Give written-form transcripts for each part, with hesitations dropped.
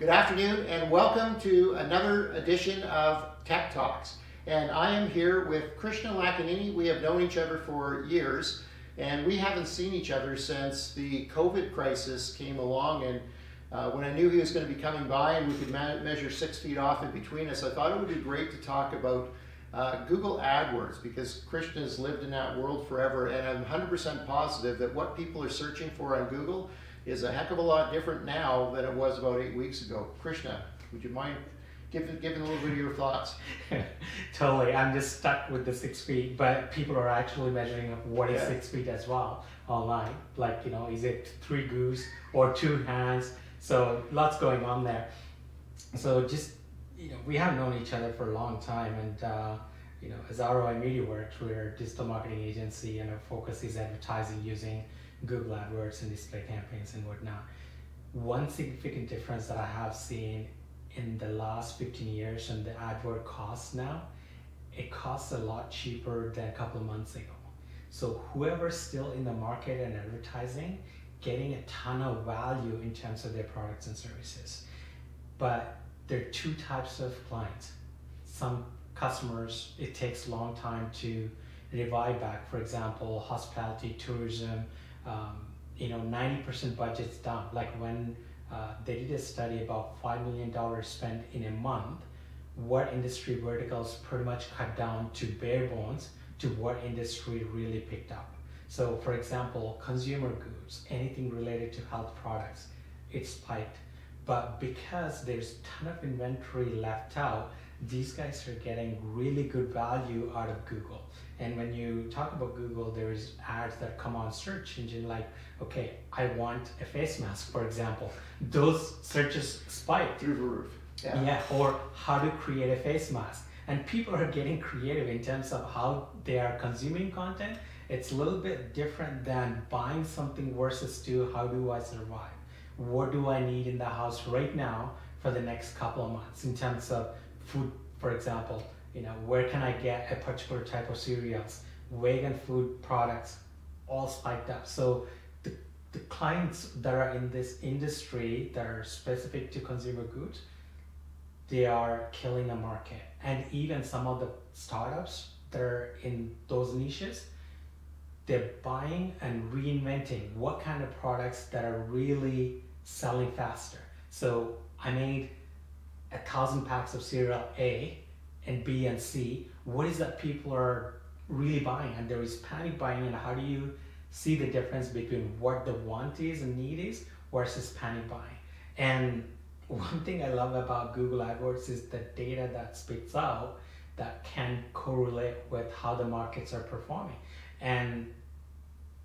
Good afternoon and welcome to another edition of Tech Talks. And I am here with Krishna Lakkeneni. We have known each other for years and we haven't seen each other since the COVID crisis came along. And when I knew he was going to be coming by and we could measure 6 feet off in between us, I thought it would be great to talk about Google AdWords, because Krishna has lived in that world forever, and I'm 100% positive that what people are searching for on Google is a heck of a lot different now than it was about 8 weeks ago. Krishna, would you mind giving a little bit of your thoughts? Totally, I'm just stuck with the 6 feet, but people are actually measuring what is 6 feet as well online. Like, is it 3 goose or 2 hands? So lots going on there. So just, we have known each other for a long time, and as ROI Media Works, we're a digital marketing agency, and our focus is advertising using Google AdWords and display campaigns and whatnot. One significant difference that I have seen in the last 15 years and the AdWord costs now, it costs a lot cheaper than a couple of months ago. So whoever's still in the market and advertising, getting a ton of value in terms of their products and services. But there are 2 types of clients. Some customers, it takes a long time to revive back. For example, hospitality, tourism, 90% budget's done. Like when they did a study about $5 million spent in a month, what industry verticals pretty much cut down to bare bones to what industry really picked up. So for example, consumer goods, anything related to health products, it spiked. But because there's a ton of inventory left out, these guys are getting really good value out of Google. And when you talk about Google, there's ads that come on search engine like, okay, I want a face mask, for example. Those searches spiked Through the roof. Yeah, or how to create a face mask. And people are getting creative in terms of how they are consuming content. It's a little bit different than buying something versus to how do I survive? What do I need in the house right now for the next couple of months in terms of food, for example? Where can I get a particular type of cereals, vegan food products, all spiked up. So the clients that are in this industry that are specific to consumer goods, they are killing the market. And even some of the startups that are in those niches, they're buying and reinventing what kind of products that are really selling faster. So I made 1,000 packs of cereal A and B and C. What is that people are really buying? And there is panic buying, and how do you see the difference between what the want is and need is versus panic buying? And one thing I love about Google AdWords is the data that spits out that can correlate with how the markets are performing. And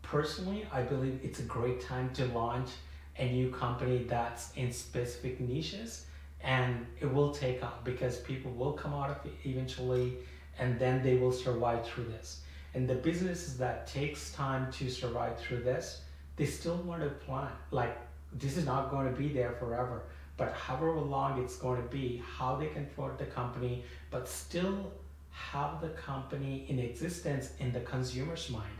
personally, I believe it's a great time to launch a new company that's in specific niches, and it will take off because people will come out of it eventually, and then they will survive through this. And the businesses that takes time to survive through this, they still want to plan. Like, this is not going to be there forever, but however long it's going to be, how they can float the company, but still have the company in existence in the consumer's mind.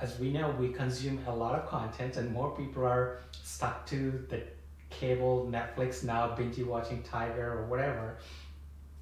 As we know, we consume a lot of content, and more people are stuck to the cable, Netflix now, binge watching Tiger or whatever.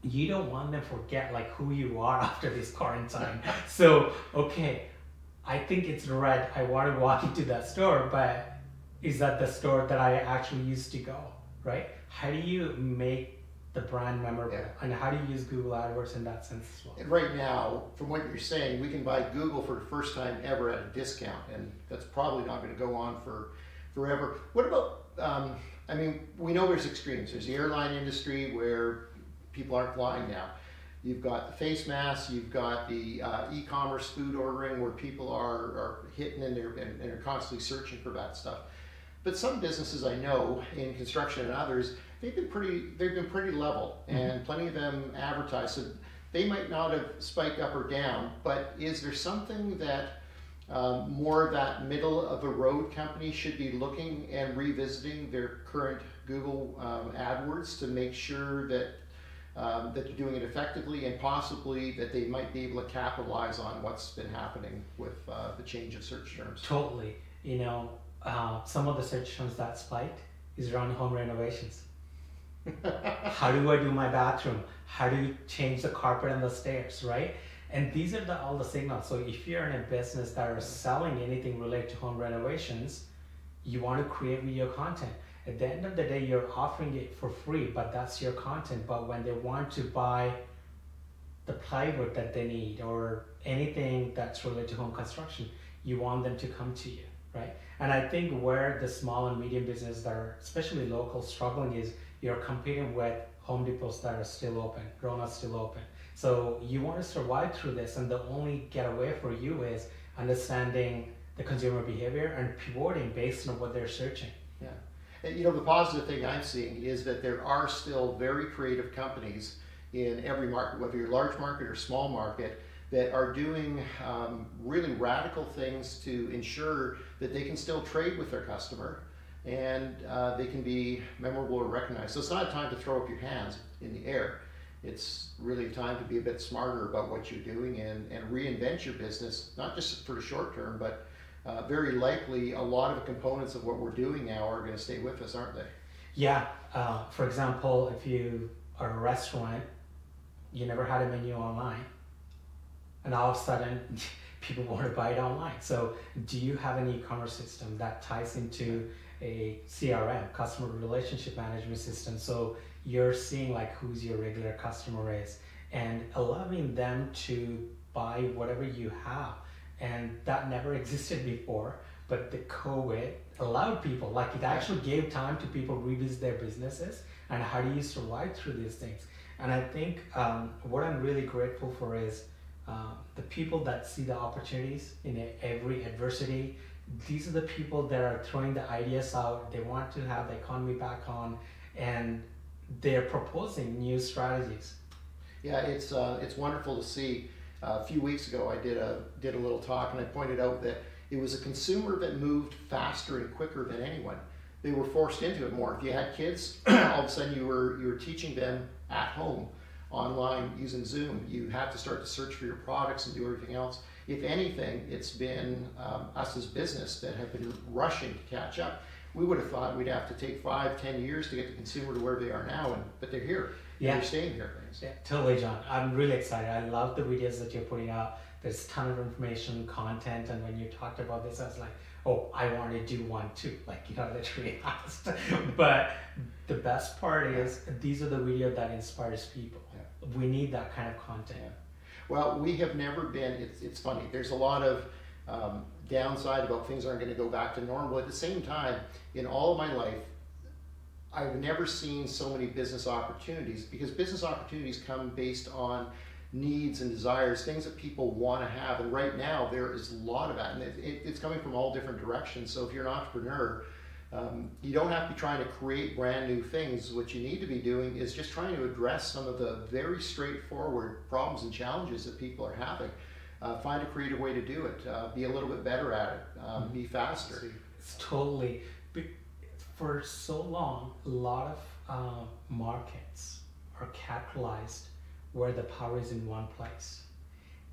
You don't want them to forget like who you are after this quarantine. So, okay, I think it's red. I want to walk into that store, but is that the store that I actually used to go, right? How do you make the brand memorable? Yeah. And how do you use Google AdWords in that sense as well? And right now, from what you're saying, we can buy Google for the first time ever at a discount, and that's probably not going to go on for forever. What about, we know there's extremes. There's the airline industry where people aren't flying now. You've got the face masks, you've got the e-commerce food ordering where people are hitting and they're constantly searching for that stuff. But some businesses I know in construction and others, they've been pretty level, and plenty of them advertise. So they might not have spiked up or down, but is there something that more of that middle of the road company should be looking and revisiting their current Google AdWords to make sure that that they're doing it effectively, and possibly that they might be able to capitalize on what's been happening with the change of search terms? Totally. Some of the search terms that spiked is around home renovations. How do I do my bathroom? How do you change the carpet on the stairs, right? And these are all the signals. So if you're in a business that is selling anything related to home renovations, you want to create video content. At the end of the day, you're offering it for free, but that's your content. But when they want to buy the plywood that they need or anything that's related to home construction, you want them to come to you, right? And I think where the small and medium businesses that are, especially local, struggling is you're competing with Home Depots that are still open, Rona's still open. So you want to survive through this, and the only getaway for you is understanding the consumer behavior and pivoting based on what they're searching. Yeah. And, you know, the positive thing I'm seeing is that there are still very creative companies in every market, whether you're large market or small market, that are doing really radical things to ensure that they can still trade with their customer and they can be memorable or recognized. So it's not a time to throw up your hands in the air. It's really a time to be a bit smarter about what you're doing and reinvent your business, not just for the short term, but very likely a lot of the components of what we're doing now are going to stay with us, aren't they? Yeah. For example, if you are a restaurant, you never had a menu online, and all of a sudden people want to buy it online. So do you have an e-commerce system that ties into a CRM, customer relationship management system? So you're seeing like who's your regular customer is and allowing them to buy whatever you have. And that never existed before, but the COVID allowed people, like it actually gave time to people revisit their businesses and how do you survive through these things. And I think what I'm really grateful for is the people that see the opportunities in every adversity. These are the people that are throwing the ideas out. They want to have the economy back on, and they're proposing new strategies. Yeah, it's wonderful to see. A few weeks ago, I did a little talk, and I pointed out that it was a consumer that moved faster and quicker than anyone. They were forced into it more. If you had kids, all of a sudden you were teaching them at home, online, using Zoom. You had to start to search for your products and do everything else. If anything, it's been us as business that have been rushing to catch up. We would have thought we'd have to take 5-10 years to get the consumer to where they are now, but they're here. Yeah. They're staying here. Yeah, totally, John. I'm really excited. I love the videos that you're putting out. There's a ton of information, content, and when you talked about this, I was like, oh, I want to do one too. Like, you know, literally asked. But the best part is these are the videos that inspires people. Yeah. We need that kind of content. Yeah. Well, we have never been, it's funny, there's a lot of downside about things aren't going to go back to normal. At the same time, in all of my life, I've never seen so many business opportunities, because business opportunities come based on needs and desires, things that people want to have. And right now there is a lot of that, and it's coming from all different directions. So if you're an entrepreneur, you don't have to be trying to create brand new things. What you need to be doing is just trying to address some of the very straightforward problems and challenges that people are having. Find a creative way to do it. Be a little bit better at it. Be faster. It's totally. For so long, a lot of markets are capitalized where the power is in one place.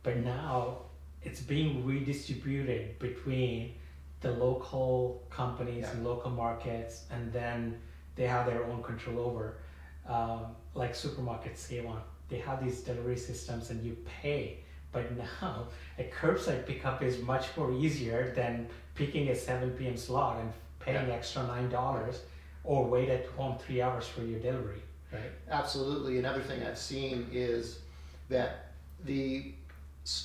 But now it's being redistributed between the local companies and local markets, and then they have their own control over. Like supermarkets, Save-On, they have these delivery systems and you pay. But now a curbside pickup is much more easier than picking a 7 p.m. slot and paying extra $9 or wait at home 3 hours for your delivery, right? Absolutely. Another thing I've seen is that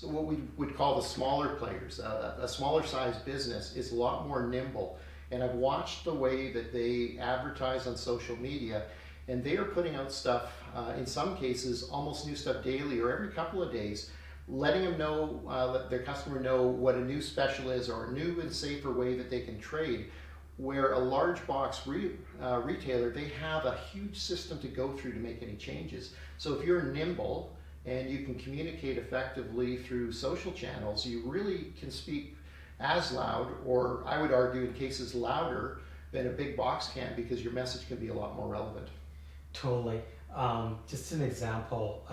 what we would call the smaller players, a smaller size business is a lot more nimble. And I've watched the way that they advertise on social media, and they are putting out stuff, in some cases, almost new stuff daily or every couple of days, letting them know, let their customer know what a new special is or a new and safer way that they can trade. Where a large box retailer, they have a huge system to go through to make any changes. So if you're nimble and you can communicate effectively through social channels, you really can speak as loud, or I would argue in cases louder than a big box can, because your message can be a lot more relevant. Totally. Just an example,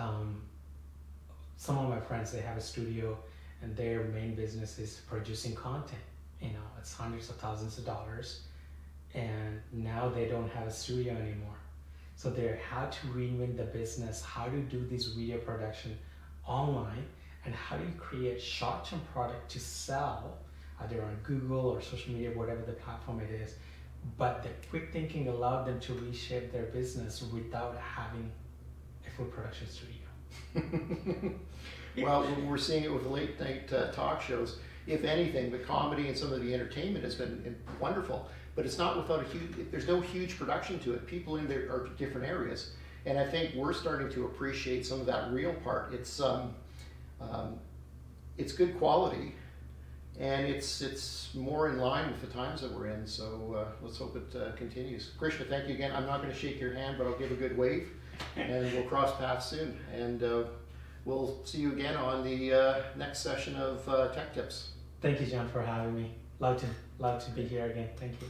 some of my friends, they have a studio and their main business is producing content. You know, it's hundreds of thousands of dollars, and now they don't have a studio anymore. So they're how to reinvent the business, how to do this video production online, and how do you create short-term product to sell either on Google or social media, whatever the platform it is. But the quick thinking allowed them to reshape their business without having a full production studio. Well, we're seeing it with the late night talk shows. If anything, the comedy and some of the entertainment has been wonderful, but it's not without there's no huge production to it. People in there are different areas. And I think we're starting to appreciate some of that real part. It's good quality, and it's more in line with the times that we're in. So let's hope it continues. Krishna, thank you again. I'm not going to shake your hand, but I'll give a good wave, and we'll cross paths soon. And we'll see you again on the next session of Tech Tips. Thank you, John, for having me. Love to be here again. Thank you.